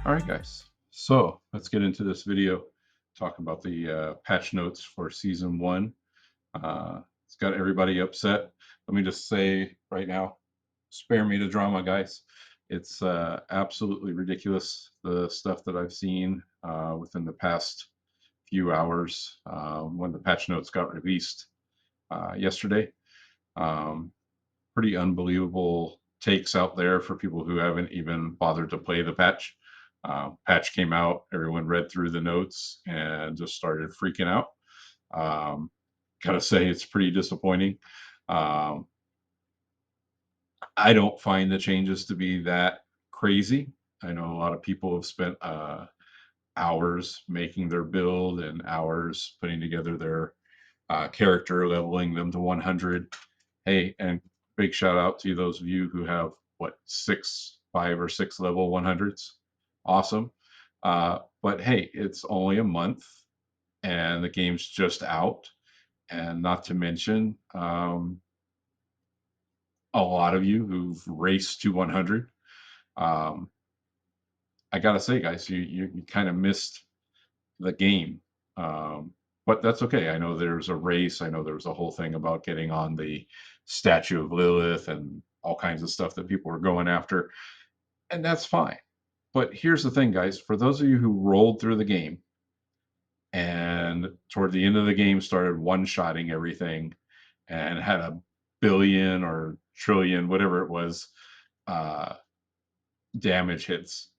All right, guys. So let's get into this video. Talk about the patch notes for season one. It's got everybody upset. Let me just say right now, spare me the drama, guys. It's absolutely ridiculous, the stuff that I've seen within the past few hours when the patch notes got released yesterday. Um, Pretty unbelievable takes out there for people who haven't even bothered to play the patch. Patch came out, everyone read through the notes and just started freaking out. Um, Gotta say, it's pretty disappointing. Um, I don't find the changes to be that crazy. I know a lot of people have spent hours making their build and hours putting together their character, leveling them to 100. Hey, and big shout out to those of you who have what, six, 5 or 6 level 100s. Awesome. But hey, it's only a month and the game's just out. And not to mention, a lot of you who've raced to 100. Um, I gotta say, guys, you kind of missed the game. But that's okay. I know there's a race. I know there was a whole thing about getting on the statue of Lilith and all kinds of stuff that people were going after, and that's fine. But here's the thing, guys. For those of you who rolled through the game and toward the end of the game started one-shotting everything and had a billion or trillion, whatever it was, uh, damage hits,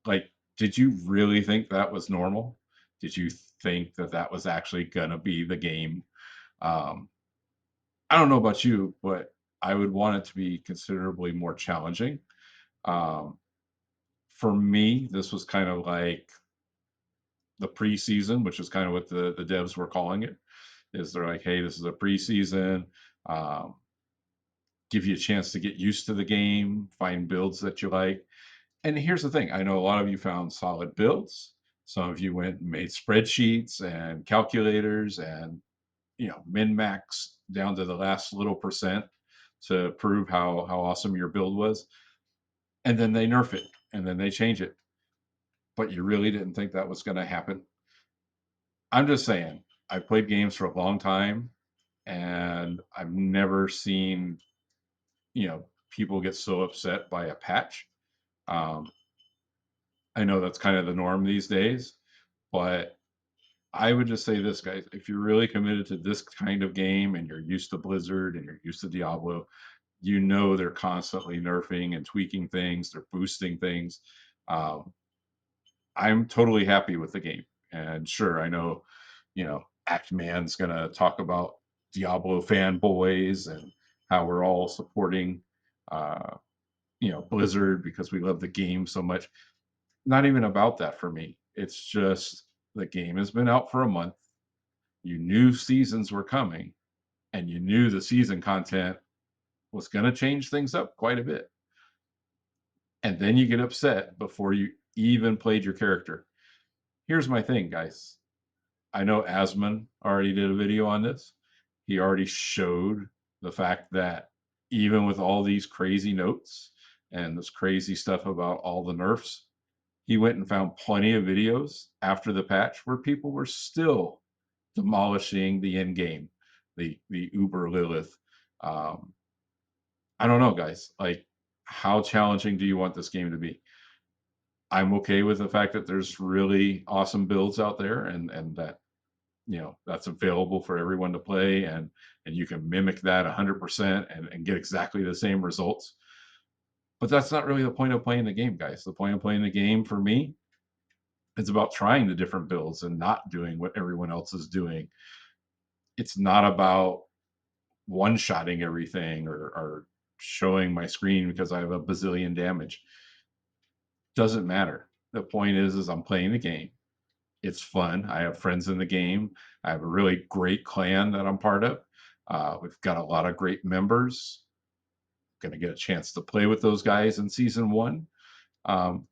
like, did you really think that was normal? Did you think that that was actually gonna be the game? Um, I don't know about you, but I would want it to be considerably more challenging. Um, for me, this was kind of like the preseason, which is kind of what the devs were calling it. Is they're like, hey, this is a preseason. Um, Give you a chance to get used to the game, find builds that you like. And here's the thing, I know a lot of you found solid builds. Some of you went and made spreadsheets and calculators and min max down to the last little percent to prove how awesome your build was. And then they nerf it and then they change it. But you really didn't think that was going to happen. I'm just saying, I played games for a long time and I've never seen, people get so upset by a patch. Um, I know that's kind of the norm these days, but I would just say this, guys, if you're really committed to this kind of game and you're used to Blizzard and you're used to Diablo, they're constantly nerfing and tweaking things, they're boosting things. Um, I'm totally happy with the game. And sure, I know, Act Man's gonna talk about Diablo fanboys and how we're all supporting uh, Blizzard because we love the game so much. Not even about that for me. It's just the game has been out for a month. You knew seasons were coming and you knew the season content was going to change things up quite a bit. And then you get upset before you even played your character. Here's my thing, guys. I know Asman already did a video on this. He already showed the fact that even with all these crazy notes and this crazy stuff about all the nerfs, he went and found plenty of videos after the patch where people were still demolishing the end game, the Uber Lilith. Um, I don't know, guys. Like, how challenging do you want this game to be? I'm okay with the fact that there's really awesome builds out there, and that that's available for everyone to play, and you can mimic that 100% and get exactly the same results. But that's not really the point of playing the game, guys. The point of playing the game for me, it's about trying the different builds and not doing what everyone else is doing. It's not about one-shotting everything or showing my screen because I have a bazillion damage. Doesn't matter. The point is I'm playing the game. It's fun. I have friends in the game. I have a really great clan that I'm part of. We've got a lot of great members. Going to get a chance to play with those guys in season one. Um,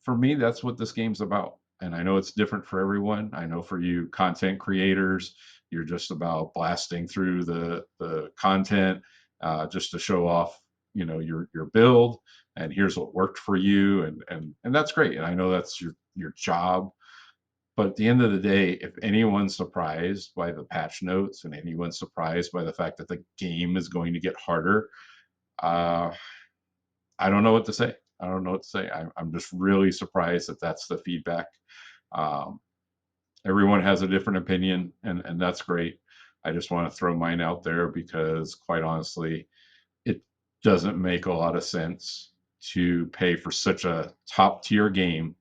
for me, that's what this game's about. And I know it's different for everyone. I know for you content creators, you're just about blasting through the content just to show off your build, and here's what worked for you, and that's great. And I know that's your job. But at the end of the day, if anyone's surprised by the patch notes and anyone's surprised by the fact that the game is going to get harder, uh, I don't know what to say. I don't know what to say. I'm just really surprised that that's the feedback. Um, Everyone has a different opinion, and that's great. I just want to throw mine out there because, quite honestly, it doesn't make a lot of sense to pay for such a top tier game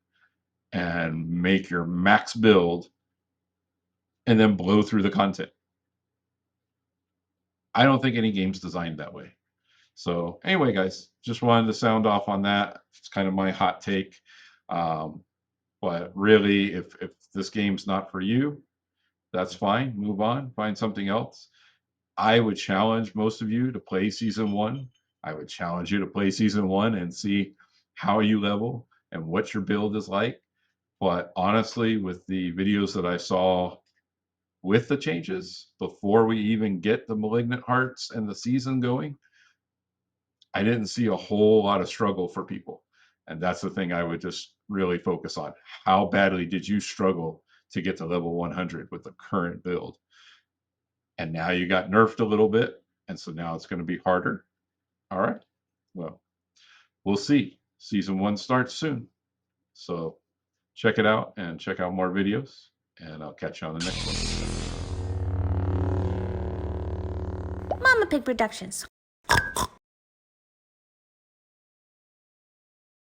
and make your max build and then blow through the content. I don't think any game's designed that way. So anyway, guys, just wanted to sound off on that. It's kind of my hot take. Um, but really, if this game's not for you, that's fine. Move on, find something else. I would challenge most of you to play season one. I would challenge you to play season one and see how you level and what your build is like. But honestly, with the videos that I saw with the changes before we even get the Malignant Hearts and the season going, I didn't see a whole lot of struggle for people. And that's the thing I would just really focus on. How badly did you struggle to get to level 100 with the current build? And now you got nerfed a little bit. And so now it's going to be harder. All right. Well, we'll see. Season one starts soon. So check it out and check out more videos. And I'll catch you on the next one. Mama Pig Productions.